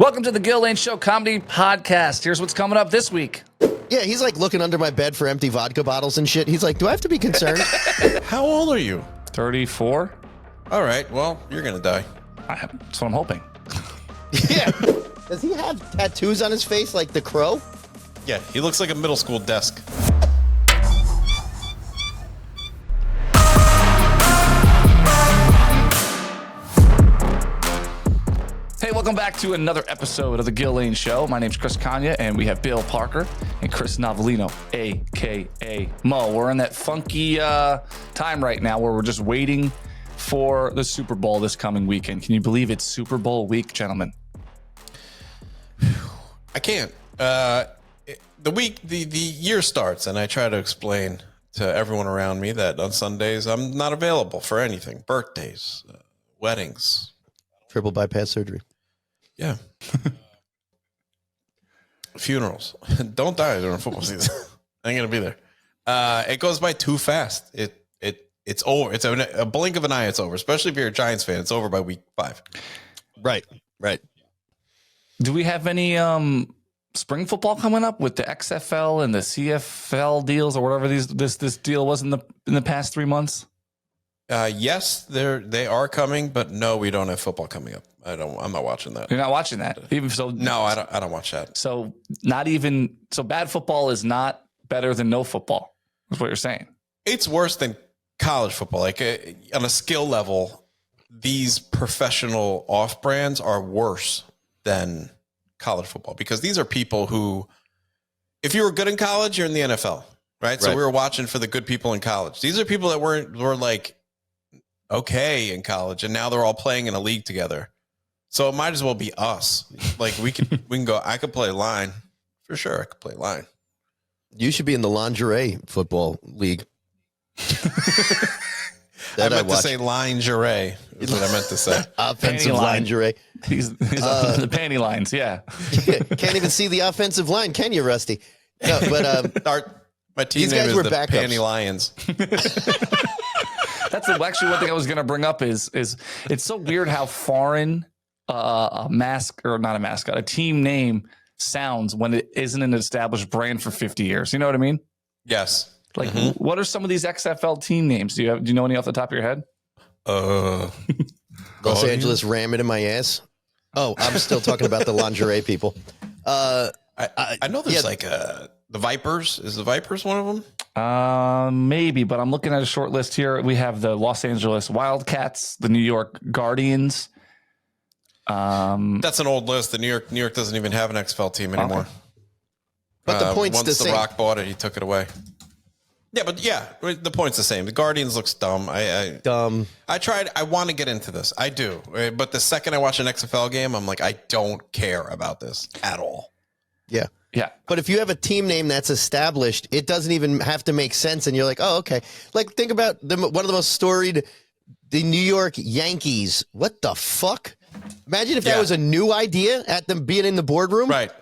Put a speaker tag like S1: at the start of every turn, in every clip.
S1: Welcome to the Gill Lane Show Comedy Podcast. Here's what's coming up this week.
S2: Yeah, he's like looking under my bed for empty vodka bottles and shit. He's like, do I have to be concerned?
S3: How old are you?
S1: 34.
S3: All right, well, you're going to die.
S1: That's what I'm hoping.
S2: Yeah. Does he have tattoos on his face like the Crow?
S3: Yeah, he looks like a middle school desk.
S1: Hey, welcome back to another episode of the Gill Lane Show. My name's Chris Kanya, and we have Bill Parker and Chris Novelino, a.k.a. Mo. We're in that funky time right now where we're just waiting for the Super Bowl this coming weekend. Can you believe it's Super Bowl week, gentlemen?
S3: I can't. The year starts, and I try to explain to everyone around me that on Sundays I'm not available for anything. Birthdays, weddings.
S2: Triple bypass surgery.
S3: Yeah. Funerals. Don't die during football season. I ain't gonna be there. It goes by too fast. It's over. It's a blink of an eye. It's over. Especially if you're a Giants fan. It's over by week 5.
S2: Right.
S1: Do we have any spring football coming up with the XFL and the CFL deals or whatever this deal was in the past 3 months?
S3: Yes, they are coming, but no, we don't have football coming up. I'm not watching that.
S1: You're not watching that, even so.
S3: No, I don't watch that.
S1: So bad football is not better than no football. Is what you're saying.
S3: It's worse than college football. Like on a skill level, these professional off brands are worse than college football because these are people who, if you were good in college, you're in the NFL, right? So we were watching for the good people in college. These are people that were like okay in college, and now they're all playing in a league together. So it might as well be us. Like we can go. I could play line for sure. I could play line.
S2: You should be in the lingerie football league.
S3: I meant to say lingerie is what I meant to say.
S2: Offensive lingerie.
S1: He's the panty lines. Yeah.
S2: Can't even see the offensive line, can you, Rusty? No, but
S3: my team
S2: these
S3: name
S2: guys
S3: is
S2: were
S3: the
S2: backups.
S3: Panty Lions.
S1: That's actually one thing I was going to bring up is it's so weird how foreign a team name sounds when it isn't an established brand for 50 years. You know what I mean?
S3: Yes.
S1: Like, what are some of these XFL team names? Do you know any off the top of your head?
S2: Los Angeles ram it in my ass. Oh, I'm still talking about the lingerie people.
S3: I know there's the Vipers. Is the Vipers one of them?
S1: Maybe, but I'm looking at a short list here. We have the Los Angeles Wildcats, the New York Guardians.
S3: That's an old list. The New York doesn't even have an XFL team anymore.
S1: Okay.
S2: But the point's
S3: once
S2: the same.
S3: Rock bought it, he took it away. Yeah, but the point's the same. The Guardians looks dumb.
S2: Dumb.
S3: I tried. I want to get into this. I do. But the second I watch an XFL game, I'm like, I don't care about this at all.
S2: Yeah.
S1: Yeah.
S2: But if you have a team name that's established, it doesn't even have to make sense. And you're like, oh, okay. Like, think about one of the most storied, the New York Yankees. What the fuck? Imagine if that was a new idea at them being in the boardroom.
S3: Right.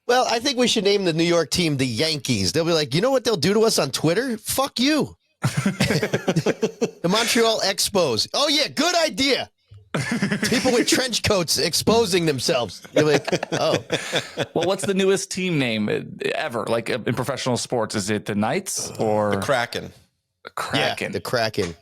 S2: Well, I think we should name the New York team the Yankees. They'll be like, you know what they'll do to us on Twitter? Fuck you. The Montreal Expos. Oh, yeah, good idea. People with trench coats exposing themselves. You're like, oh.
S1: Well, what's the newest team name ever? Like in professional sports, is it the Knights or
S3: the Kraken?
S1: The Kraken.
S2: Yeah, the Kraken.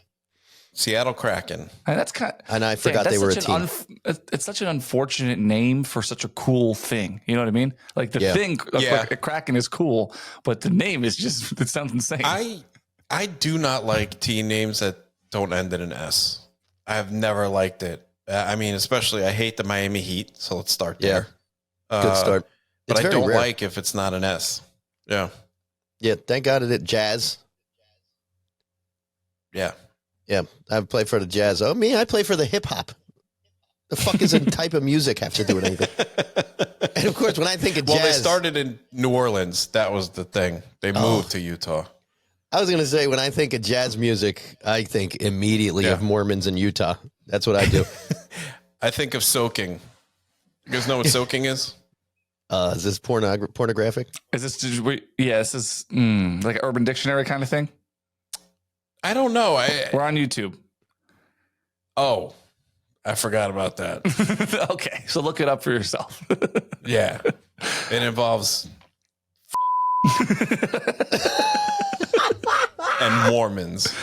S3: Seattle Kraken.
S1: And that's kind of,
S2: and I forgot they were a team.
S1: It's such an unfortunate name for such a cool thing. You know what I mean? Like the thing, Kraken is cool, but the name is just, it sounds insane.
S3: I do not like team names that don't end in an S. I have never liked it. I mean, especially I hate the Miami Heat. So let's start there.
S2: Good start.
S3: But I don't like if it's not an S. Yeah.
S2: Yeah. Thank God it Jazz.
S3: Yeah.
S2: Yeah. I play for the Jazz. Oh, me? I play for the hip hop. The fuck does a type of music have to do with anything? And of course, when I think of jazz.
S3: Well, they started in New Orleans. That was the thing. They moved to Utah.
S2: I was going to say, when I think of jazz music, I think immediately of Mormons in Utah. That's what I do.
S3: I think of soaking. You guys know what soaking is?
S2: Is this pornographic?
S1: Is this, this is like an Urban Dictionary kind of thing?
S3: I don't know.
S1: We're on YouTube.
S3: Oh, I forgot about that.
S1: Okay, so look it up for yourself.
S3: Yeah. It involves and Mormons.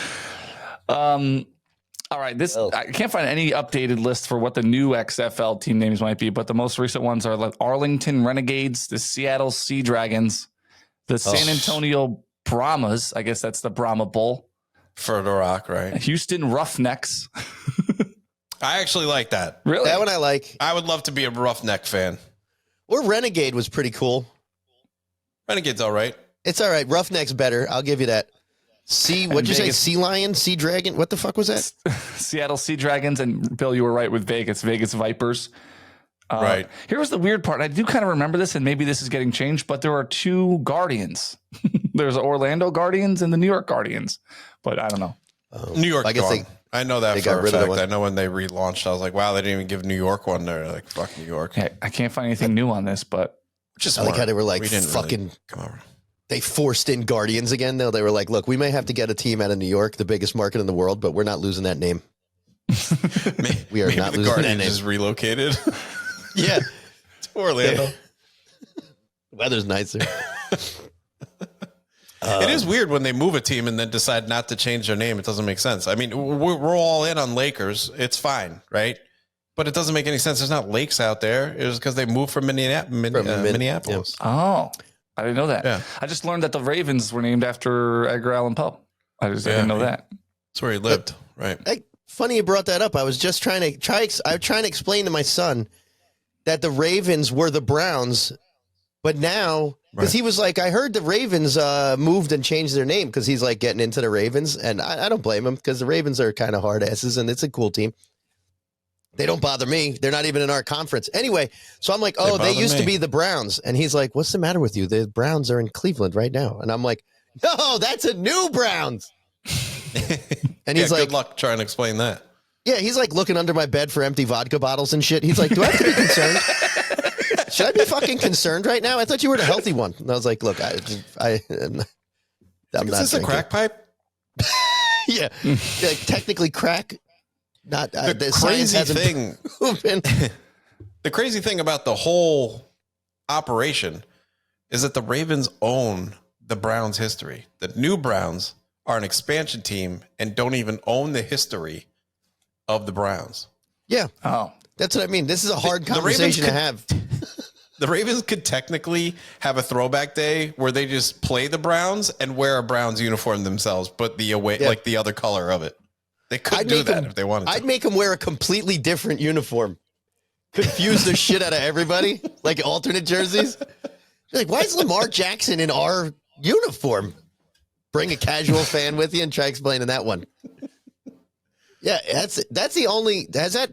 S1: All right, I can't find any updated list for what the new XFL team names might be, but the most recent ones are like Arlington Renegades, the Seattle Sea Dragons, the San Antonio Brahmas. I guess that's the Brahma Bowl.
S3: For the Rock, right?
S1: Houston Roughnecks.
S3: I actually like that.
S1: Really?
S2: That one I like.
S3: I would love to be a Roughneck fan.
S2: Or Renegade was pretty cool.
S3: Renegade's all right.
S2: It's all right. Roughneck's better. I'll give you that. What'd you say? Sea Lion? Sea Dragon? What the fuck was that?
S1: Seattle Sea Dragons. And Bill, you were right with Vegas. Vegas Vipers.
S3: Right.
S1: Here was the weird part. I do kind of remember this, and maybe this is getting changed, but there are two Guardians. There's Orlando Guardians and the New York Guardians. But I don't know.
S3: New York.
S2: I guess
S3: I know that
S2: they
S3: for
S2: got
S3: a
S2: rid of that
S3: fact.
S2: one.
S3: I know when they relaunched, I was like, wow, they didn't even give New York one. They're like, fuck New York.
S1: Yeah, I can't find anything new on this, but
S3: Just
S2: I like how they were like,
S3: we didn't
S2: fucking.
S3: really come over.
S2: They forced in Guardians again, though. They were like, look, we may have to get a team out of New York, the biggest market in the world, but we're not losing that name. We are
S3: Maybe
S2: not
S3: the
S2: losing that
S3: Guardians
S2: name.
S3: just relocated
S2: Yeah.
S3: to Orlando.
S2: Weather's nicer.
S3: It is weird when they move a team and then decide not to change their name. It doesn't make sense. I mean, we're all in on Lakers. It's fine, right? But it doesn't make any sense. There's not lakes out there. It was because they moved from Minneapolis.
S1: oh, I didn't know that.
S3: Yeah.
S1: I just learned that the Ravens were named after Edgar Allan Poe. I didn't know that.
S3: That's where he lived, right?
S2: Hey, funny you brought that up. I was just trying to explain to my son that the Ravens were the Browns, but now because he was like, I heard the Ravens moved and changed their name because he's like getting into the Ravens, and I don't blame him because the Ravens are kind of hard asses and it's a cool team. They don't bother me. They're not even in our conference. Anyway, so I'm like, oh, they used to be the Browns. And he's like, what's the matter with you? The Browns are in Cleveland right now. And I'm like, no, that's a new Browns. And he's like,
S3: good luck trying to explain that.
S2: Yeah, he's like looking under my bed for empty vodka bottles and shit. He's like, do I have to be concerned? Should I be fucking concerned right now? I thought you were the healthy one. And I was like, look, I'm
S3: Is
S2: not
S3: this a
S2: drinking.
S3: crack pipe?
S2: Yeah, technically crack. Not
S3: The
S2: science
S3: crazy
S2: hasn't
S3: thing.
S2: proven.
S3: The crazy thing about the whole operation is that the Ravens own the Browns' history. The new Browns are an expansion team and don't even own the history of the Browns.
S2: Yeah,
S1: Oh,
S2: that's what I mean. This is a hard
S3: The Ravens
S2: conversation to
S3: could-
S2: have.
S3: The Ravens could technically have a throwback day where they just play the Browns and wear a Browns uniform themselves, but the away like the other color of it. They could do that if they wanted to.
S2: I'd make them wear a completely different uniform. Confuse the shit out of everybody, like alternate jerseys. You're like, why is Lamar Jackson in our uniform? Bring a casual fan with you and try explaining that one. Yeah, that's the only. Has that?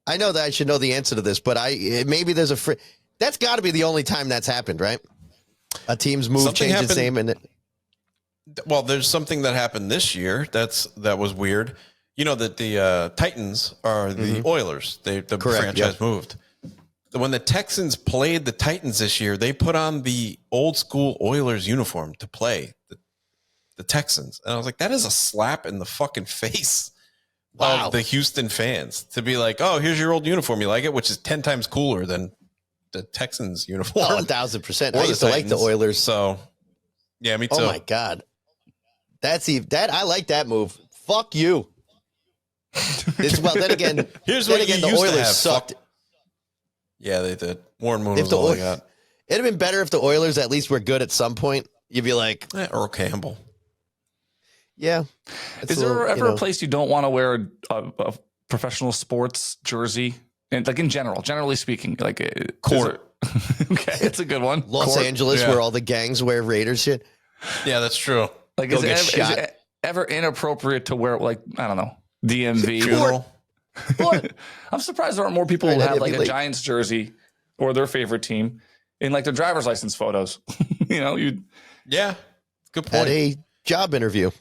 S2: I know that I should know the answer to this, but maybe there's a. That's got to be the only time that's happened, right? A team's move, change its name, and
S3: well, there's something that happened this year that was weird. You know that the Titans are the Oilers. The franchise moved. When the Texans played the Titans this year, they put on the old school Oilers uniform to play the Texans. And I was like, that is a slap in the fucking face of the Houston fans to be like, oh, here's your old uniform. You like it? Which is 10 times cooler than the Texans uniform.
S2: Oh, 1,000%.
S3: Or
S2: I
S3: the
S2: used to like the
S3: Titans.
S2: Oilers.
S3: So, yeah, me too.
S2: Oh my God. I like that move. Fuck you. Then again,
S3: Here's
S2: then
S3: what
S2: again,
S3: you
S2: the
S3: used to
S2: Oilers
S3: have.
S2: sucked.
S3: Yeah, they did. Warren Moon
S2: If
S3: was
S2: the
S3: all
S2: Oil-
S3: they got.
S2: It'd have been better if the Oilers at least were good at some point. You'd be like,
S3: Earl Campbell.
S2: yeah.
S1: is there ever a place you don't want to wear a professional sports jersey? And like in generally speaking, like
S3: Court.
S1: Okay, it's a good one.
S2: Los
S1: Court.
S2: Angeles,
S3: yeah.
S2: where all the gangs wear Raiders shit?
S3: Yeah, that's true.
S1: Like,
S2: Go
S1: is
S2: get
S1: it,
S2: shot.
S1: is it ever inappropriate to wear, like, I don't know, DMV?
S3: Funeral.
S2: What?
S1: I'm surprised there aren't more people who
S2: Right,
S1: have
S2: I'd
S1: like
S2: be
S1: a
S2: late.
S1: Giants jersey or their favorite team in like their driver's license photos. You know, you
S3: Yeah, good
S2: At
S3: point.
S2: a job interview.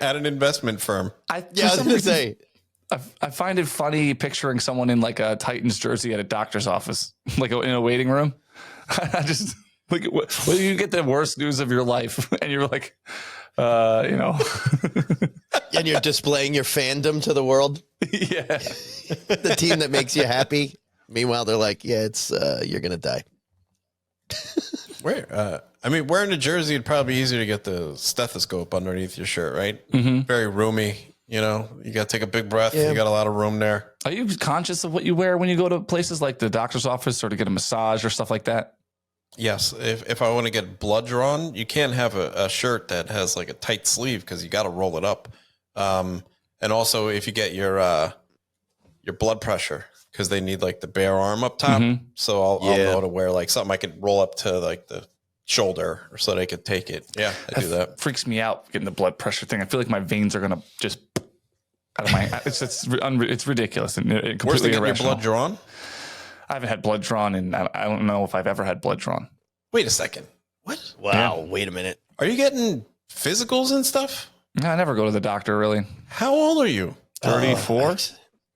S3: At an investment firm.
S2: Yeah, I was going to say.
S1: I find it funny picturing someone in like a Titans jersey at a doctor's office, like in a waiting room. I just Like, when you get the worst news of your life, and you're like, you know,
S2: And you're displaying your fandom to the world.
S1: yeah.
S2: The team that makes you happy. Meanwhile, they're like, yeah, it's you're gonna die.
S3: I mean, wearing a jersey, it'd probably be easier to get the stethoscope underneath your shirt, right?
S1: Mm-hmm.
S3: Very roomy. You know, you got to take a big breath.
S2: Yeah.
S3: You got a lot of room there.
S1: Are you conscious of what you wear when you go to places like the doctor's office or to get a massage or stuff like that?
S3: Yes. If I want to get blood drawn, you can't have a shirt that has like a tight sleeve because you got to roll it up. And also, if you get your blood pressure, because they need like the bare arm up top.
S1: Mm-hmm.
S3: So I'll know to wear like something I can roll up to like the shoulder or so they could take it. Yeah, I do that.
S1: Freaks me out getting the blood pressure thing. I feel like my veins are gonna just out of my. It's ridiculous and completely
S3: Where's the get your
S1: irrational.
S3: blood drawn?
S1: I haven't had blood drawn, and I don't know if I've ever had blood drawn.
S3: Wait a second. What?
S2: Wow, wait a minute.
S3: Are you getting physicals and stuff?
S1: No, I never go to the doctor really.
S3: How old are you?
S1: 34.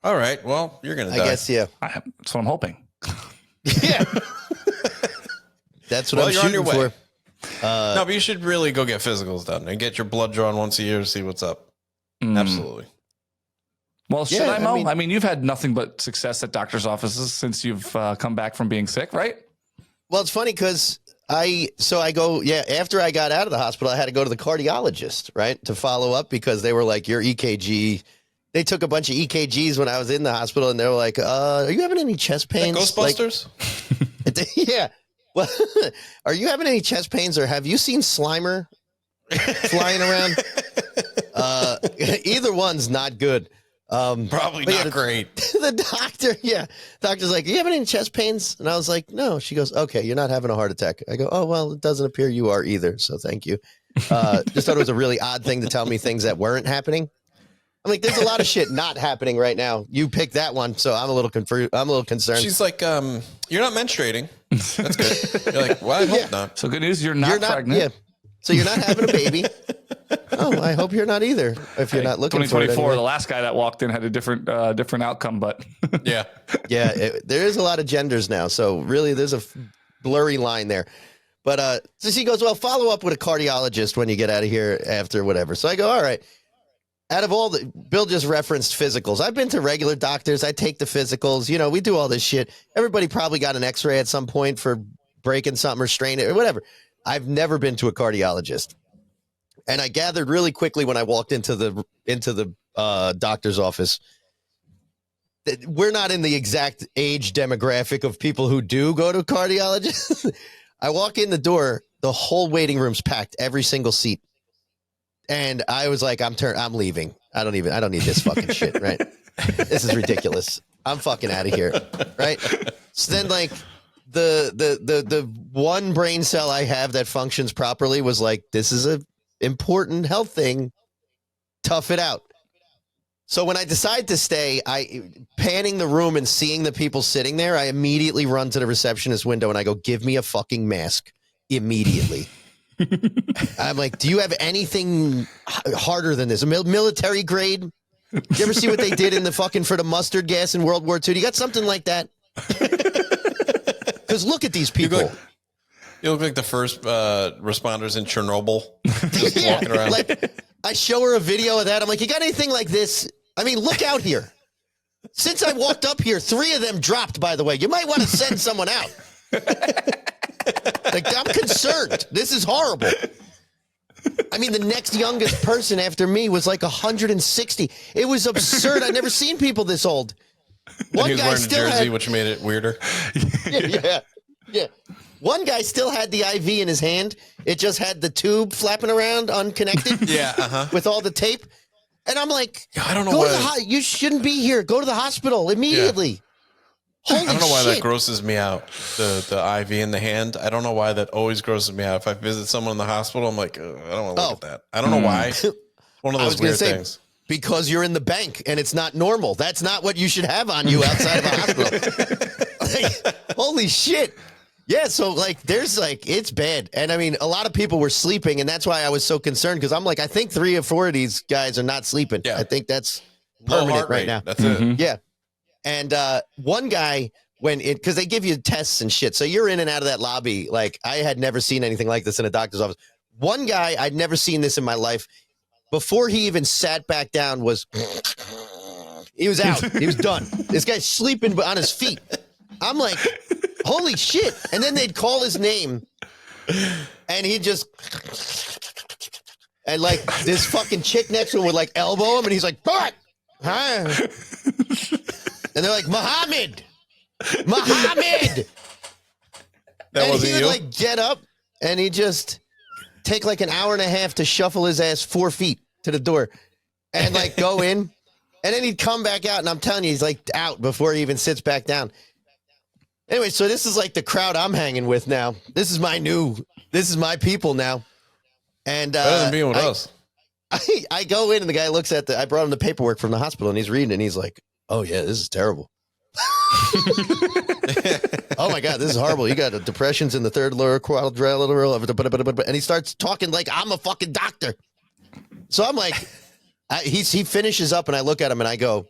S3: All right. Well, you're gonna die.
S2: I guess yeah.
S1: That's what I'm hoping.
S2: Yeah. That's what I'm
S3: You're on your
S2: shooting
S3: way.
S2: for.
S3: No, but you should really go get physicals done and get your blood drawn once a year to see what's up. Absolutely.
S1: Well, should
S2: Yeah,
S1: I, Mo?
S2: I
S1: I
S2: mean-
S1: mean, you've had nothing but success at doctor's offices since you've come back from being sick, right?
S2: Well, it's funny because after I got out of the hospital, I had to go to the cardiologist, right, to follow up because they were like, your EKG. They took a bunch of EKGs when I was in the hospital, and they were like, are you having any chest pains?
S3: Ghostbusters?
S2: Like, yeah. Well, are you having any chest pains, or have you seen Slimer flying around? Either one's not good.
S3: Probably
S2: but
S3: not great.
S2: The doctor's like, are you having any chest pains? And I was like, no. She goes, okay, you're not having a heart attack. I go, oh, well, it doesn't appear you are either. So thank you. Just thought it was a really odd thing to tell me things that weren't happening. I'm like, there's a lot of shit not happening right now. You picked that one, so I'm a little concerned.
S3: She's like, you're not menstruating. That's good. You're like, well, I hope not.
S1: So good news, you're not pregnant.
S2: Yeah. So you're not having a baby. Oh, I hope you're not either. If you're not looking for it
S1: 2024,
S2: anyway.
S1: the last guy that walked in had a different outcome, but
S3: Yeah.
S2: Yeah, there is a lot of genders now, so really there's a blurry line there. But so she goes, well, follow up with a cardiologist when you get out of here after whatever. So I go, all right. Out of all Bill just referenced physicals. I've been to regular doctors. I take the physicals. You know, we do all this shit. Everybody probably got an x-ray at some point for breaking something or straining it or whatever. I've never been to a cardiologist. And I gathered really quickly when I walked into the doctor's office that we're not in the exact age demographic of people who do go to cardiologists. I walk in the door, the whole waiting room's packed, every single seat. And I was like, I'm leaving. I don't need this fucking shit, right? This is ridiculous. I'm fucking out of here, right? So then, like, the one brain cell I have that functions properly was like, this is a important health thing. Tough it out. So when I decide to stay, panning the room and seeing the people sitting there, I immediately run to the receptionist window and I go, give me a fucking mask immediately. I'm like, do you have anything harder than this? A military grade? You ever see what they did for the mustard gas in World War II? Do you got something like that? Because look at these people.
S3: You look like the first responders in Chernobyl. Just walking around.
S2: Like, I show her a video of that. I'm like, you got anything like this? I mean, look out here. Since I walked up here, 3 of them dropped, by the way. You might want to send someone out. Like, I'm concerned. This is horrible. I mean, the next youngest person after me was like 160. It was absurd. I've never seen people this old.
S3: One guy still a jersey, which made it weirder.
S2: Yeah. One guy still had the IV in his hand. It just had the tube flapping around unconnected. With all the tape. And I'm like,
S3: I don't know why.
S2: You shouldn't be here. Go to the hospital immediately.
S3: Yeah. I don't know why that grosses me out. The IV in the hand. I don't know why that always grosses me out. If I visit someone in the hospital, I'm like, I don't want to look at that. I don't know why. One of those weird things.
S2: Because you're in the bank and it's not normal. That's not what you should have on you outside of a hospital. Like, holy shit. Yeah, so like there's like it's bad. And I mean, a lot of people were sleeping, and that's why I was so concerned, because I'm like, I think 3 or 4 of these guys are not sleeping. Yeah. I think that's permanent right now.
S3: That's it.
S2: Yeah. And one guy because they give you tests and shit. So you're in and out of that lobby. Like, I had never seen anything like this in a doctor's office. One guy, I'd never seen this in my life. Before he even sat back down he was out. He was done. This guy's sleeping on his feet. I'm like, holy shit. And then they'd call his name and he'd just, and like this fucking chick next to him would like elbow him and he's like, "What? Huh?" And they're like, Muhammad. And
S3: wasn't
S2: he would
S3: you?
S2: like get up and he'd just take like an hour and a half to shuffle his ass 4 feet to the door and like go in. And then he'd come back out, and I'm telling you, he's like out before he even sits back down. Anyway, so this is like the crowd I'm hanging with now. This is my people now. And
S3: Better than being with us.
S2: I go in, and the guy looks at I brought him the paperwork from the hospital, and he's reading it, and he's like, "Oh, yeah, this is terrible." "Oh, my God, this is horrible. You got depressions in the third lower quadrilateral. And he starts talking like I'm a fucking doctor. So I'm like, he finishes up and I look at him and I go,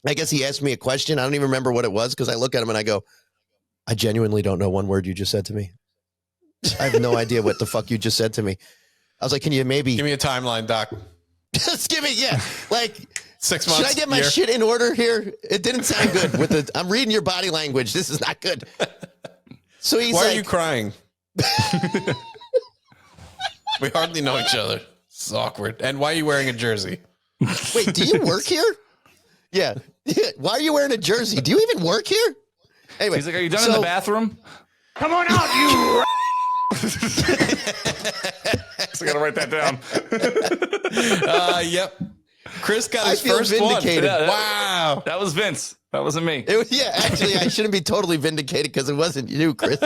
S2: I guess he asked me a question. I don't even remember what it was because I look at him and I go, "I genuinely don't know one word you just said to me. I have no idea what the fuck you just said to me." I was like, "Can you maybe
S3: Give me a timeline, Doc.
S2: just give me, like
S3: 6 months.
S2: should I get my shit in order here? It didn't sound good I'm reading your body language. This is not good." So he's
S3: Why
S2: like,
S3: are you crying? We hardly know each other. It's awkward. And why are you wearing a jersey?
S2: "Wait, do you work here?" Yeah. "Why are you wearing a jersey? Do you even work here?" Anyway,
S1: He's like, "Are you done in the bathroom?"
S4: Come on out, you.
S1: So I gotta write that down.
S3: Yep. Chris got
S2: I
S3: his
S2: feel
S3: first
S2: vindicated.
S3: one. Wow.
S1: That was Vince. That wasn't me.
S2: Actually, I shouldn't be totally vindicated because it wasn't you, Chris.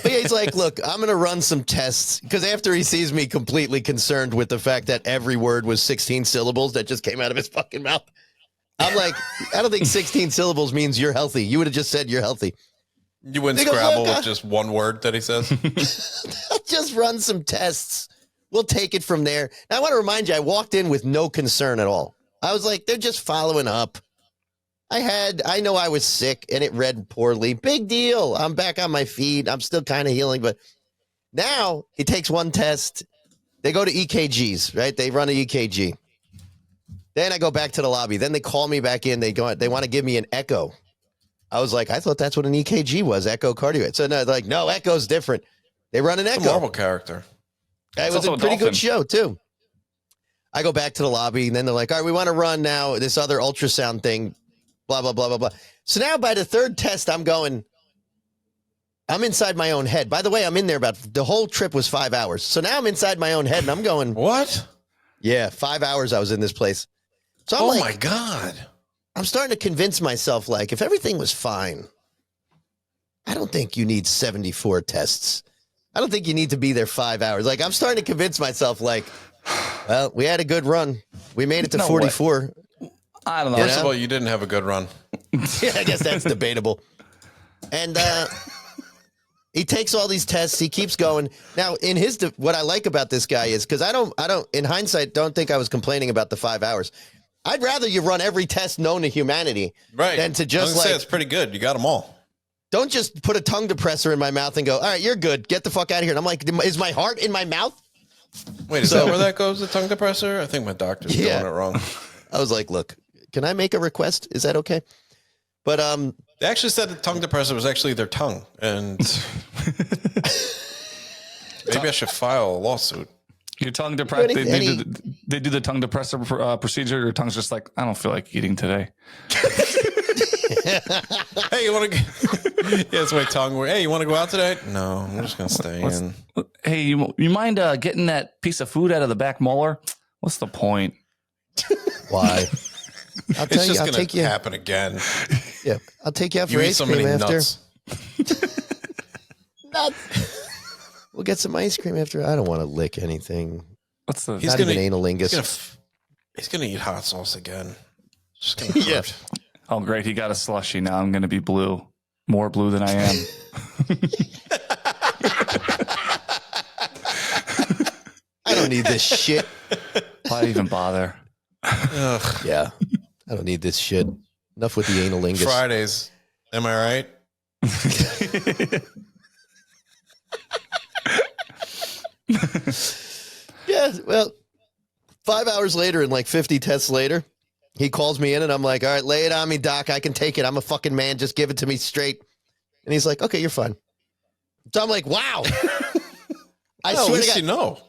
S2: But yeah, he's like, "Look, I'm going to run some tests." Because after he sees me completely concerned with the fact that every word was 16 syllables that just came out of his fucking mouth, I'm like, "I don't think 16 syllables means you're healthy. You would have just said you're healthy."
S3: You wouldn't
S2: They go,
S3: Scrabble
S2: "Look,
S3: with just one word that he says?
S2: I'll just run some tests. We'll take it from there. Now, I want to remind you, I walked in with no concern at all. I was like, they're just following up. I know I was sick and it read poorly. Big deal. I'm back on my feet. I'm still kind of healing. But now he takes one test. They go to EKGs, right? They run an EKG. Then I go back to the lobby. Then they call me back in. They want to give me an echo. I was like, I thought that's what an EKG was, echocardiogram. So no, they're like, "No, echo's different." They run an
S3: It's a
S2: echo.
S3: Marvel character.
S2: It was a pretty good show, too. I go back to the lobby, and then they're like, "All right, we want to run now this other ultrasound thing, blah, blah, blah, blah, blah." So now by the third test, I'm inside my own head. By the way, I'm in there the whole trip was 5 hours. So now I'm inside my own head, and I'm going,
S3: What?
S2: yeah, 5 hours I was in this place. So I'm
S3: Oh,
S2: like,
S3: my God.
S2: I'm starting to convince myself, like, if everything was fine, I don't think you need 74 tests. I don't think you need to be there 5 hours. Like, I'm starting to convince myself, like, well, we had a good run. We made it to 44.
S1: I don't know.
S3: First of all, you didn't have a good run.
S2: Yeah, I guess that's debatable. And he takes all these tests. He keeps going. Now, what I like about this guy is, because I don't, in hindsight, don't think I was complaining about the 5 hours. I'd rather you run every test known to humanity than to just
S3: say it's pretty good. You got them all.
S2: Don't just put a tongue depressor in my mouth and go, "All right, you're good. Get the fuck out of here." And I'm like, is my heart in my mouth?
S3: Wait, is that where that goes, the tongue depressor? I think my doctor's doing it wrong.
S2: I was like, "Look, can I make a request? Is that okay?" But
S3: They actually said the tongue depressor was actually their tongue. And maybe I should file a lawsuit.
S1: Your tongue depressor. They do the tongue depressor procedure. Your tongue's just like, "I don't feel like eating today."
S3: Hey, you want to? Yeah, it's my tongue. Hey, you want to go out today? No, I'm just gonna stay in.
S1: Hey, you mind getting that piece of food out of the back molar? What's the point?
S2: why? I'll
S3: It's just
S2: I'll
S3: gonna
S2: take you.
S3: happen again.
S2: Yeah, I'll take you out for
S3: You eat
S2: ice
S3: so
S2: cream
S3: many
S2: after.
S3: nuts.
S2: Nuts. We'll get some ice cream after. I don't want to lick anything.
S1: What's the?
S3: He's
S2: Not
S3: gonna
S2: even analingus.
S3: He's gonna eat hot sauce again. It's just gonna hurt.
S1: Oh, great! He got a slushy. Now I'm going to be blue, more blue than I am.
S2: I don't need this shit.
S1: Why even bother?
S3: Ugh.
S2: Yeah, I don't need this shit. Enough with the analingus.
S3: Fridays. Am I right?
S2: Yeah, well, 5 hours later and like 50 tests later, he calls me in and I'm like, all right, lay it on me, doc. I can take it. I'm a fucking man. Just give it to me straight. And he's like, okay, you're fine. So I'm like, wow. I
S3: Well, at
S2: swear to
S3: least
S2: God.
S3: you know.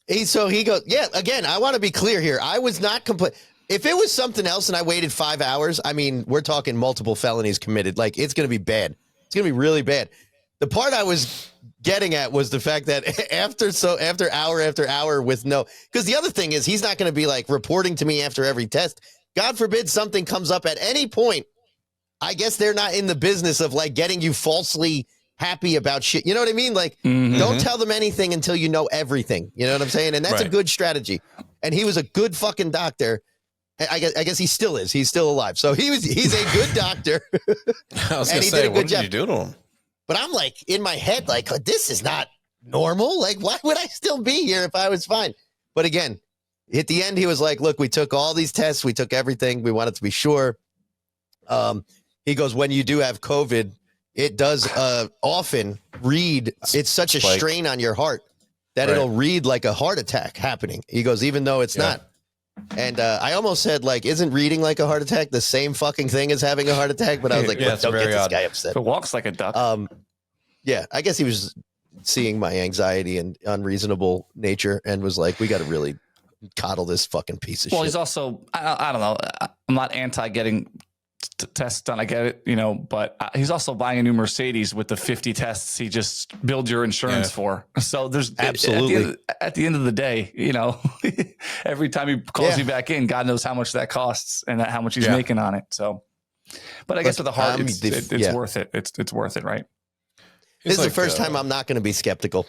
S2: He goes, yeah, again, I want to be clear here. I was not complete. If it was something else and I waited 5 hours, I mean, we're talking multiple felonies committed. Like, it's going to be bad. It's going to be really bad. The part I was getting at was the fact that after hour with no, because the other thing is he's not going to be like reporting to me after every test. God forbid something comes up at any point. I guess they're not in the business of like getting you falsely happy about shit. You know what I mean? Like, don't tell them anything until you know everything. You know what I'm saying? And that's a good strategy. And he was a good fucking doctor. I guess he still is. He's still alive. So he's a good doctor.
S3: I was going to say, what did you do to him?
S2: But I'm like, in my head, like, this is not normal. Like, why would I still be here if I was fine? But again, at the end, he was like, look, we took all these tests. We took everything. We wanted to be sure. He goes, when you do have COVID, it does often read. It's such a strain on your heart that it'll read like a heart attack happening. He goes, even though it's not. And I almost said, like, isn't reading like a heart attack the same fucking thing as having a heart attack? But I was like, don't get this guy upset.
S1: If it walks like a duck.
S2: Yeah, I guess he was seeing my anxiety and unreasonable nature and was like, we got to really coddle this fucking piece of shit.
S1: Well, he's also, I don't know. I'm not anti getting tests done. I get it, you know, but he's also buying a new Mercedes with the 50 tests he just billed your insurance for. So there's
S2: absolutely
S1: at the end of the day, you know, every time he calls you back in, God knows how much that costs and how much he's making on it. So, but I guess with the heart, it's worth it. It's worth it, right?
S2: This is the first time I'm not going to be skeptical.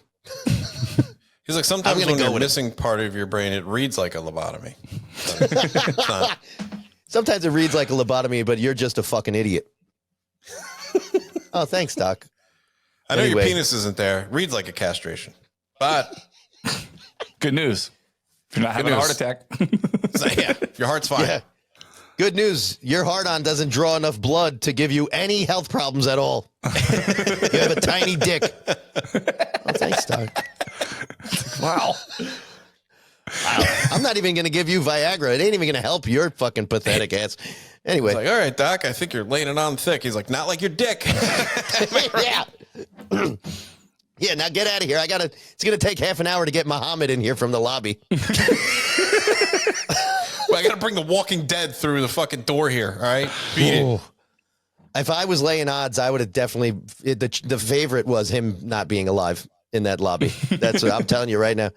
S3: He's like, sometimes when you're missing part of your brain, it reads like a lobotomy. It's not.
S2: Sometimes it reads like a lobotomy, but you're just a fucking idiot. Oh, thanks, Doc.
S3: I know your penis isn't there. It reads like a castration. But
S1: good news. If you're not having a heart attack.
S3: So, yeah, your heart's fine. Yeah.
S2: Good news. Your heart-on doesn't draw enough blood to give you any health problems at all. You have a tiny dick. Oh, thanks, Doc.
S1: Wow.
S2: I'm not even going to give you Viagra. It ain't even going to help your fucking pathetic ass. Anyway.
S3: Like, all right, Doc, I think you're laying it on thick. He's like, not like your dick.
S2: Yeah. Yeah, now get out of here. It's going to take half an hour to get Muhammad in here from the lobby.
S3: Well, I got to bring the Walking Dead through the fucking door here, all right? Beat it.
S2: If I was laying odds, I would have definitely, the favorite was him not being alive in that lobby. That's what I'm telling you right now.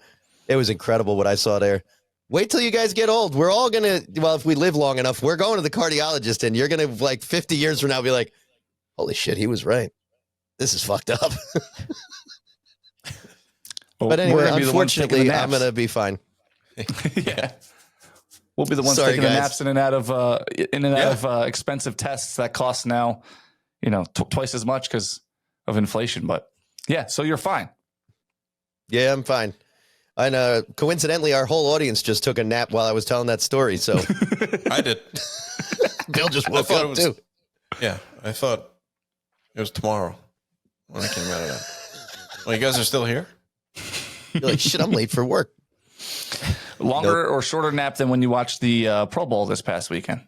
S2: It was incredible what I saw there. Wait till you guys get old. We're all going to, well, if we live long enough, we're going to the cardiologist and you're going to, like 50 years from now, be like, holy shit, he was right. This is fucked up. But anyway, unfortunately, I'm going to be fine.
S1: Yeah. We'll be the ones taking the naps in and out of expensive tests that cost now, you know, twice as much because of inflation. But yeah, so you're fine.
S2: Yeah, I'm fine. And coincidentally, our whole audience just took a nap while I was telling that story. So
S3: I did.
S2: Bill just woke up too.
S3: Yeah, I thought it was tomorrow when I came out of that. Well, you guys are still here?
S2: You're like, shit, I'm late for work.
S1: Longer or shorter nap than when you watched the Pro Bowl this past weekend?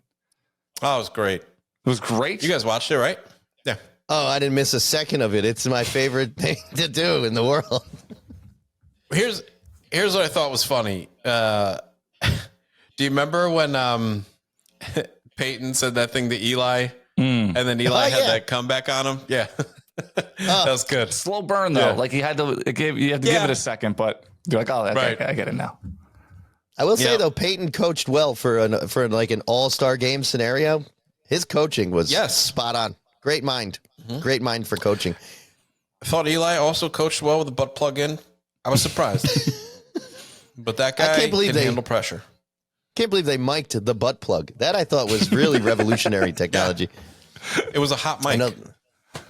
S3: Oh, it was great.
S1: It was great?
S3: You guys watched it, right? Yeah.
S2: Oh, I didn't miss a second of it. It's my favorite thing to do in the world.
S3: Here's what I thought was funny. Do you remember when Peyton said that thing to Eli? And then Eli had that comeback on him? Yeah. That was good.
S1: Slow burn, though. Like, you had to give it a second, but you're like, oh, okay, I get it now.
S2: I will say, though, Peyton coached well for an all-star game scenario. His coaching was spot on. Great mind. Mm-hmm. Great mind for coaching.
S3: I thought Eli also coached well with the butt plug in. I was surprised. But that guy can handle pressure.
S2: Can't believe they mic'd the butt plug. That I thought was really revolutionary technology.
S3: It was a hot mic.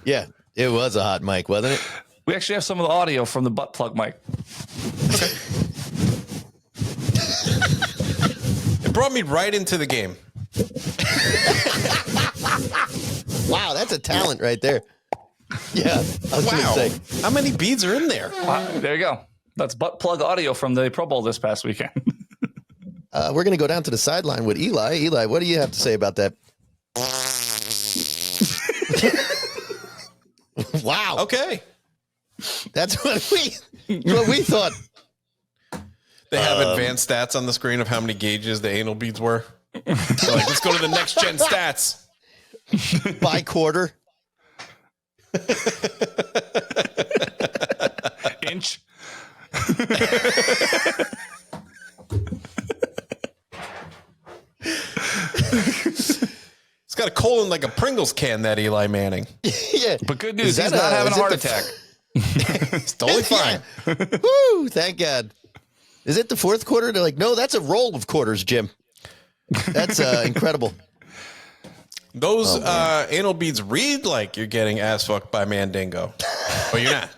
S2: Yeah, it was a hot mic, wasn't it?
S1: We actually have some of the audio from the butt plug mic.
S3: Okay. It brought me right into the game.
S2: Wow, that's a talent right there. Yeah, I was
S3: Wow.
S2: going to say.
S3: How many beads are in there?
S1: There you go. That's butt plug audio from the Pro Bowl this past weekend.
S2: We're going to go down to the sideline with Eli. Eli, what do you have to say about that? Wow.
S3: Okay.
S2: That's what we thought.
S3: They have advanced stats on the screen of how many gauges the anal beads were. They're like, let's go to the next gen stats.
S2: By quarter.
S1: Inch.
S2: It's
S3: got a colon like a Pringles can, that Eli Manning.
S2: Yeah.
S1: But good news,
S2: Is
S1: he's
S2: that
S1: not having a
S2: is it
S1: heart
S2: the-
S1: attack.
S3: It's totally fine.
S2: Woo, thank God. Is it the fourth quarter? They're like, no, that's a roll of quarters, Jim. That's incredible.
S3: Those anal beads read like you're getting ass fucked by Mandingo. But you're not.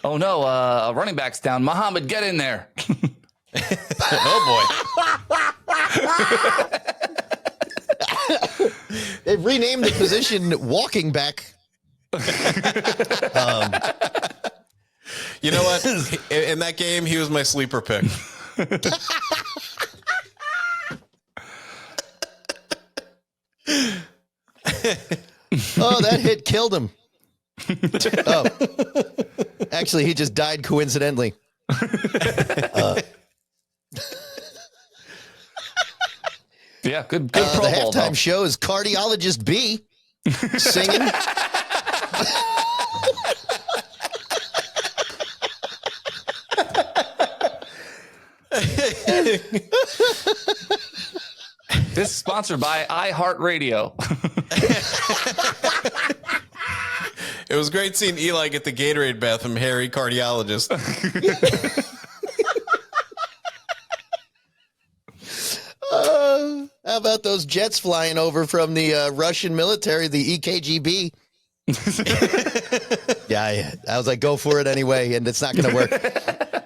S1: Oh no, a running back's down. Muhammad, get in there.
S3: Oh boy.
S2: They've renamed the position walking back.
S3: You know what? In that game, he was my sleeper pick.
S2: Oh, that hit killed him. Oh, actually, he just died coincidentally.
S1: Yeah, good Pro
S2: The
S1: Bowl.
S2: halftime
S1: though.
S2: show is cardiologist B singing.
S1: This is sponsored by iHeart Radio.
S3: It was great seeing Eli get the Gatorade bath from Harry Cardiologist.
S2: How about those jets flying over from the Russian military, the EKGB? Yeah, I was like, go for it anyway, and it's not going to work.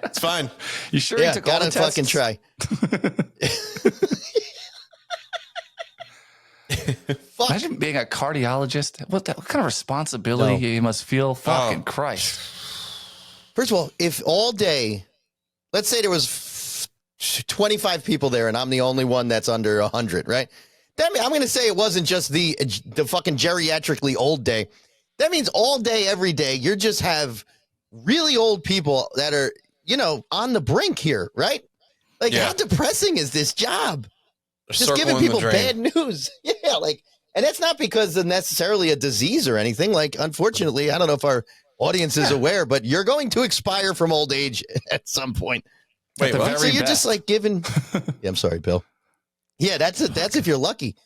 S3: It's fine.
S1: You sure
S2: Yeah,
S1: you took all the
S2: gotta
S1: tests?
S2: fucking try. Fuck.
S1: Imagine being a cardiologist. What kind of responsibility
S2: No.
S1: you must feel? Fucking Christ.
S2: First of all, if all day, let's say there was 25 people there and I'm the only one that's under 100, right? That mean, I'm going to say it wasn't just the fucking geriatrically old day. That means all day, every day, you just have really old people that are, you know, on the brink here, right? Like,
S3: Yeah.
S2: how depressing is this job? Just
S3: Circling
S2: giving
S3: the
S2: people
S3: drain.
S2: bad news. Yeah, like, and that's not because of necessarily a disease or anything. Like, unfortunately, I don't know if our audience is aware, but you're going to expire from old age at some point.
S3: Wait,
S1: the
S3: what?
S1: very
S2: So you're
S1: best.
S2: just like giving. Yeah, I'm sorry, Bill. Yeah, that's it. That's if you're lucky.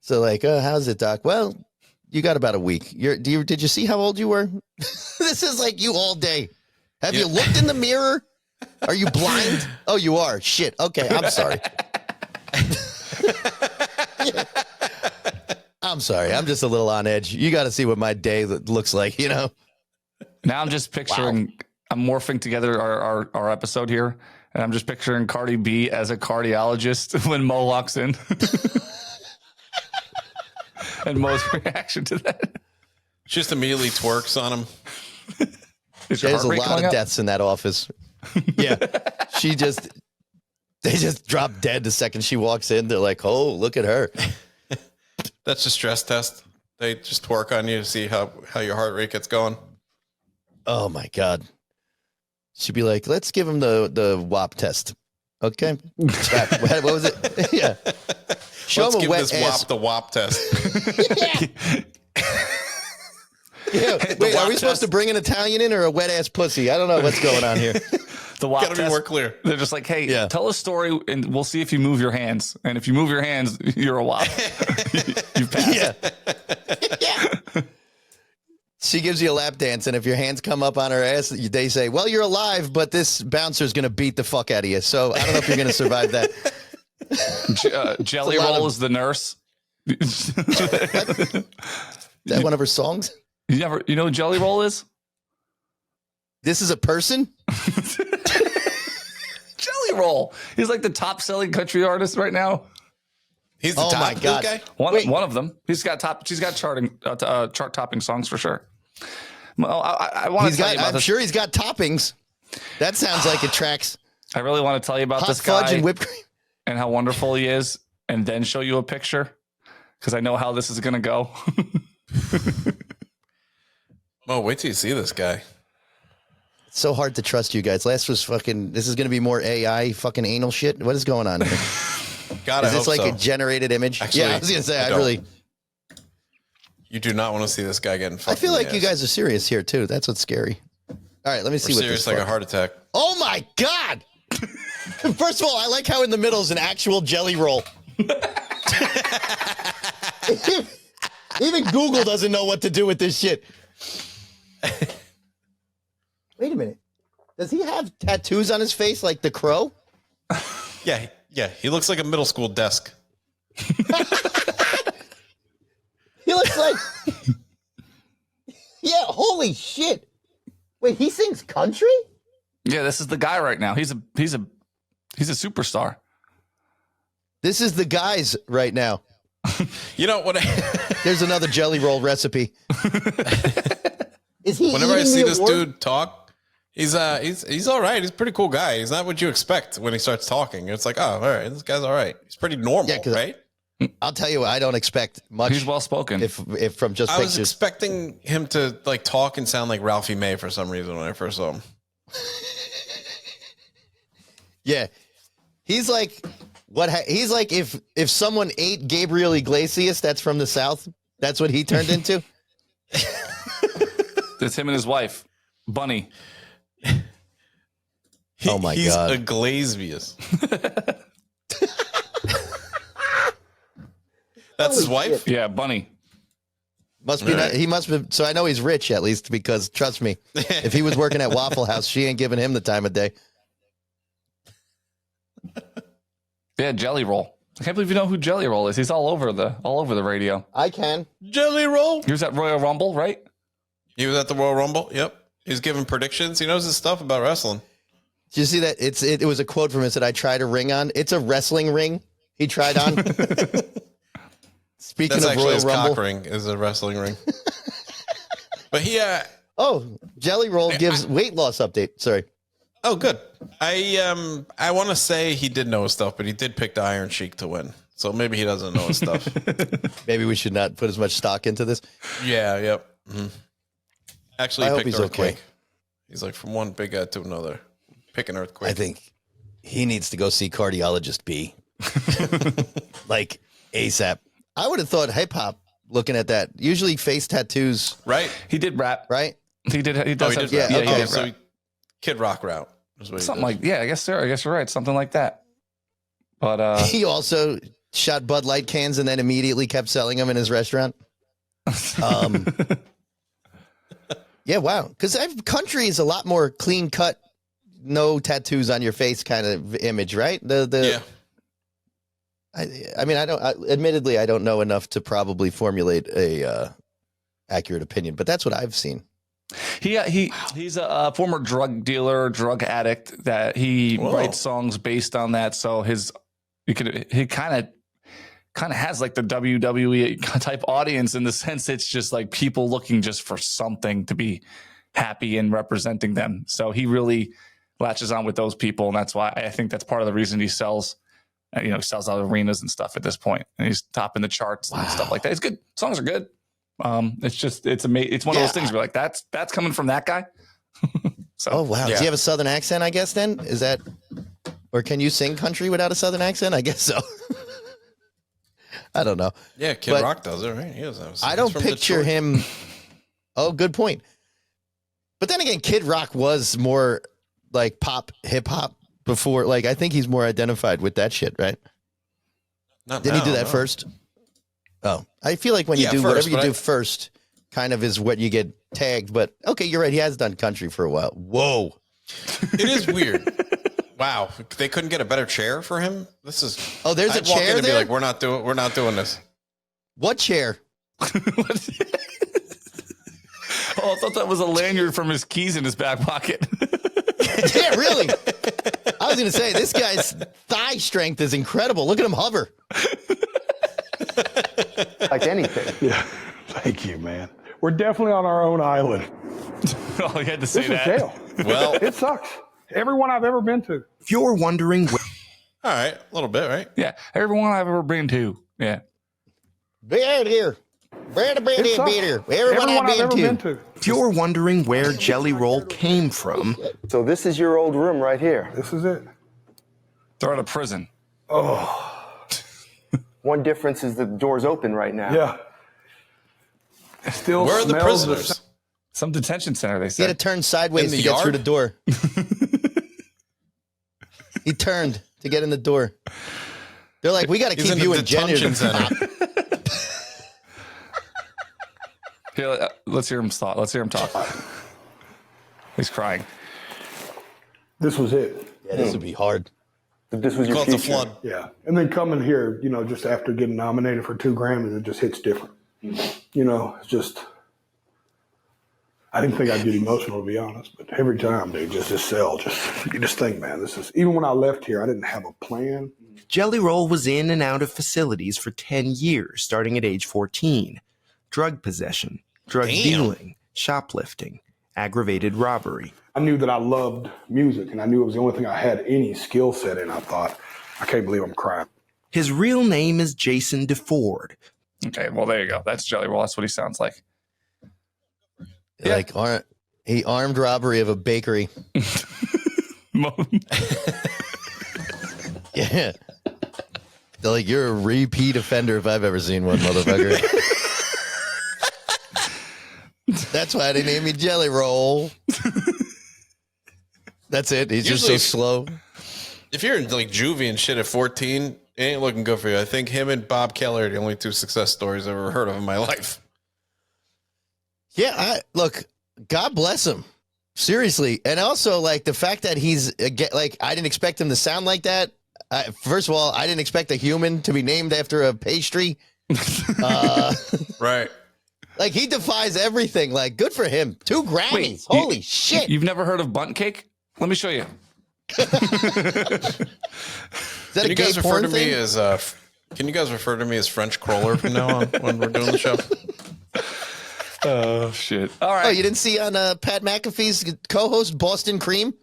S2: So like, how's it, Doc? Well, you got about a week. Did you see how old you were? This is like you all day. Have you looked in the mirror? Are you blind? Oh, you are. Shit. Okay, I'm sorry. Yeah. I'm sorry. I'm just a little on edge. You got to see what my day looks like, you know?
S1: Now I'm just picturing, I'm morphing together our episode here, and I'm just picturing Cardi B as a cardiologist when Mo walks in. And Mo's reaction to that.
S3: She just immediately twerks on him.
S1: Is your
S2: There's
S1: heart
S2: a
S1: rate
S2: lot
S1: going
S2: of
S1: up?
S2: deaths in that office. Yeah. They just drop dead the second she walks in. They're like, oh, look at her.
S3: That's a stress test. They just twerk on you to see how your heart rate gets going.
S2: Oh my God. She'd be like, let's give him the WAP test. Okay. What was it? Yeah. Show
S3: Let's
S2: him a
S3: give
S2: wet
S3: this
S2: ass.
S3: WAP the WAP test.
S2: Yeah. Wait, are
S1: WAP
S2: we supposed
S1: test.
S2: to bring an Italian in or a wet ass pussy? I don't know what's going on here.
S1: The WAP
S3: Gotta be
S1: test,
S3: more clear.
S1: They're just like, hey,
S2: Yeah.
S1: tell a story and we'll see if you move your hands. And if you move your hands, you're a WAP. You passed.
S2: Yeah. Yeah. She gives you a lap dance, and if your hands come up on her ass, they say, well, you're alive, but this bouncer's going to beat the fuck out of you. So I don't know if you're going to survive that.
S1: Jelly
S2: It's a lot
S1: Roll
S2: of-
S1: is the nurse.
S2: Is that one of her songs?
S1: You know who Jelly Roll is?
S2: This is a person?
S1: Jelly Roll. He's like the top selling country artist right now.
S3: He's the
S2: Oh
S3: top
S2: my
S3: of
S2: God.
S3: this guy?
S1: One of them. She's got chart topping songs for sure. Well, I want to tell you about
S2: I'm
S1: this.
S2: sure he's got toppings. That sounds like it tracks.
S1: I really want to tell you about
S2: Hot
S1: this
S2: fudge
S1: guy
S2: and whipped cream.
S1: and how wonderful he is, and then show you a picture because I know how this is going to go.
S3: Well, wait till you see this guy.
S2: It's so hard to trust you guys. Last was fucking. This is going to be more AI fucking anal shit. What is going on here?
S3: God,
S2: Is
S3: I
S2: this
S3: hope
S2: like
S3: so.
S2: a generated image?
S3: Actually,
S2: yeah, I was going to say. I
S3: don't.
S2: really.
S3: You do not want to see this guy getting fucked.
S2: I feel
S3: in the
S2: like you
S3: ass.
S2: guys are serious here too. That's what's scary. All right, let me see
S3: We're
S2: what
S3: serious
S2: this
S3: like a
S2: fuck-
S3: heart attack.
S2: Oh my God! First of all, I like how in the middle is an actual jelly roll. Even Google doesn't know what to do with this shit. Wait a minute. Does he have tattoos on his face like the Crow?
S3: Yeah. He looks like a middle school desk.
S2: He looks like. Yeah, holy shit. Wait, he sings country?
S1: Yeah, this is the guy right now. He's a superstar.
S2: This is the guys right now.
S3: You know what?
S2: There's another jelly roll recipe. Is he
S3: Whenever I
S2: eating
S3: see
S2: the
S3: this
S2: award?
S3: dude talk, he's all right. He's a pretty cool guy. He's not what you expect when he starts talking. It's like, oh, all right, this guy's all right. He's pretty normal,
S2: Yeah, 'cause
S3: right?
S2: I'll tell you what, I don't expect much.
S1: He's well spoken.
S2: If from just
S3: I was
S2: pictures.
S3: expecting him to like talk and sound like Ralphie May for some reason when I first saw him.
S2: Yeah, he's like he's like if someone ate Gabriel Iglesias, that's from the South. That's what he turned into.
S1: It's him and his wife, Bunny.
S2: Oh my
S3: He's
S2: God.
S3: a Glazvius. That's his
S2: Holy
S3: wife?
S2: shit.
S1: Yeah, Bunny.
S2: Must be
S3: Right.
S2: he must be. So I know he's rich at least because trust me, if he was working at Waffle House, she ain't giving him the time of day.
S1: Yeah, Jelly Roll. I can't believe you know who Jelly Roll is. He's all over the radio.
S2: I can.
S3: Jelly Roll.
S1: He was at Royal Rumble, right?
S3: He was at the Royal Rumble. Yep. He's giving predictions. He knows his stuff about wrestling.
S2: Did you see that? It was a quote from him that I tried a ring on. It's a wrestling ring he tried on. Speaking
S3: That's
S2: of
S3: actually
S2: Royal
S3: his
S2: Rumble,
S3: cock ring is a wrestling ring. But he
S2: oh, Jelly Roll gives weight loss update. Sorry.
S3: oh good. I want to say he did know his stuff, but he did pick the Iron Sheik to win. So maybe he doesn't know his stuff.
S2: Maybe we should not put as much stock into this.
S3: Yeah, yep. Actually,
S2: I
S3: he
S2: hope
S3: picked
S2: he's
S3: Earthquake.
S2: okay.
S3: He's like from one big guy to another. Pick an Earthquake.
S2: I think he needs to go see cardiologist B. Like ASAP. I would have thought hip hop looking at that. Usually face tattoos,
S3: Right?
S1: He did rap.
S2: right?
S1: He did. He
S3: Oh,
S1: does.
S3: he
S1: have,
S3: did.
S2: yeah,
S3: rap.
S1: yeah,
S2: okay.
S1: he did
S3: So
S1: rap.
S3: Kid Rock route is what he
S1: Something
S3: does.
S1: like yeah. I guess sir. I guess you're right. Something like that. But
S2: He also shot Bud Light cans and then immediately kept selling them in his restaurant. Yeah, wow. Because country is a lot more clean cut, no tattoos on your face kind of image, right?
S3: Yeah.
S2: I mean, admittedly, I don't know enough to probably formulate a accurate opinion, but that's what I've seen.
S1: he's a former drug dealer, drug addict. That he
S3: Whoa.
S1: writes songs based on that. So he kind of has like the WWE type audience in the sense it's just like people looking just for something to be happy and representing them. So he really latches on with those people, and that's why I think that's part of the reason he sells. Sells out arenas and stuff at this point, and he's topping the charts and stuff like that. It's good. Songs are good. It's amazing. It's one of those things where like that's coming from that guy. So,
S2: Oh, wow.
S3: Yeah.
S2: Does he have a Southern accent, I guess, then? Is that, or can you sing country without a Southern accent? I guess so. I don't know.
S3: Yeah, Kid
S2: But
S3: Rock does it, right? He does have
S2: I don't
S3: he's from
S2: picture
S3: Detroit.
S2: him. Oh, good point. But then again, Kid Rock was more like pop, hip hop before. Like, I think he's more identified with that shit, right?
S3: Not
S2: Didn't he do
S3: now,
S2: that
S3: no.
S2: first? Oh, I feel like when you
S3: Yeah,
S2: do
S3: first,
S2: whatever you
S3: but
S2: do
S3: I-
S2: first, kind of is what you get tagged. But okay, you're right. He has done country for a while. Whoa.
S3: It is weird. Wow, they couldn't get a better chair for him. This is.
S2: Oh, there's a
S3: I'd walk in
S2: chair
S3: and be
S2: there?
S3: like, we're not doing this.
S2: What chair?
S1: Oh, I thought that was a lanyard from his keys in his back pocket.
S2: Yeah, really. I was going to say, this guy's thigh strength is incredible. Look at him hover.
S5: like anything.
S6: Yeah. Thank you, man. We're definitely on our own island.
S1: Oh, you had to say
S6: This
S1: that.
S6: is jail.
S3: Well,
S6: It sucks. Everyone I've ever been to.
S7: If you're wondering
S3: all right, a little bit, right?
S1: Yeah, everyone I've ever been to. Yeah.
S2: Beer here. Beer,
S6: It sucks.
S2: beer.
S6: Everyone I've ever been to.
S7: if you're wondering where Jelly Roll came from,
S5: So this is your old room right here.
S6: This is it.
S1: They're out of prison.
S5: One difference is the door's open right now.
S6: Yeah. It still
S3: Where are the
S6: smells
S3: prisoners?
S1: Some detention center, they
S2: He had
S1: said.
S2: to turn sideways
S3: In
S2: to
S3: the
S2: get through
S3: yard?
S2: the door. He turned to get in the door. They're like, we got to
S3: He's
S2: keep
S3: in
S2: you
S3: the
S2: in
S3: detention
S2: janitor.
S3: center.
S1: Here, let's hear him talk. Let's hear him talk. He's crying.
S6: This was it.
S2: Yeah, this would be hard.
S5: This was your
S3: Call it the
S5: future.
S3: flood.
S6: Yeah. And then coming here, just after getting nominated for 2 Grammys, it just hits different. It's just, I didn't think I'd get emotional, to be honest, but every time, dude, just this cell, you just think, man, this is, even when I left here, I didn't have a plan.
S7: Jelly Roll was in and out of facilities for 10 years, starting at age 14. Drug possession, drug dealing, shoplifting, aggravated robbery.
S6: I knew that I loved music, and I knew it was the only thing I had any skill set in. I thought, I can't believe I'm crying.
S7: His real name is Jason DeFord.
S1: Okay, well, there you go. That's Jelly Roll. That's what he sounds like. Yeah.
S2: Like, he armed robbery of a bakery. Yeah. They're like, you're a repeat offender if I've ever seen one, motherfucker. That's why they named me Jelly Roll. That's it. He's
S3: Usually
S2: just so slow.
S3: If you're in like juvie and shit at 14, it ain't looking good for you. I think him and Bob Kelly are the only 2 success stories I've ever heard of in my life.
S2: Yeah, look, God bless him. Seriously. And also, like, the fact that he's, like, I didn't expect him to sound like that. First of all, I didn't expect a human to be named after a pastry.
S3: Right.
S2: Like, he defies everything. Like, good for him. 2 Grammys.
S1: Wait,
S2: Holy shit.
S1: You've never heard of bunt cake? Let me show you.
S2: Is that
S3: Can
S2: a
S3: you
S2: gay
S3: guys refer
S2: porn
S3: to
S2: thing?
S3: me as Can you guys refer to me as French Crawler from now on when we're doing the show?
S1: Oh, shit. All right.
S2: Oh, you didn't see on Pat McAfee's co-host, Boston Cream?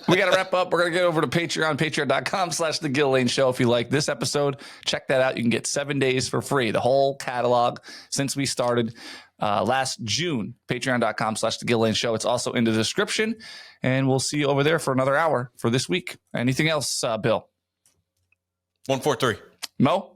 S1: We got to wrap up. We're going to get over to Patreon, patreon.com/The Gill Lane Show. If you like this episode, check that out. You can get 7 days for free, the whole catalog since we started last June. Patreon.com/The Gill Lane Show. It's also in the description, and we'll see you over there for another hour for this week. Anything else, Bill?
S3: 143.
S1: Mo?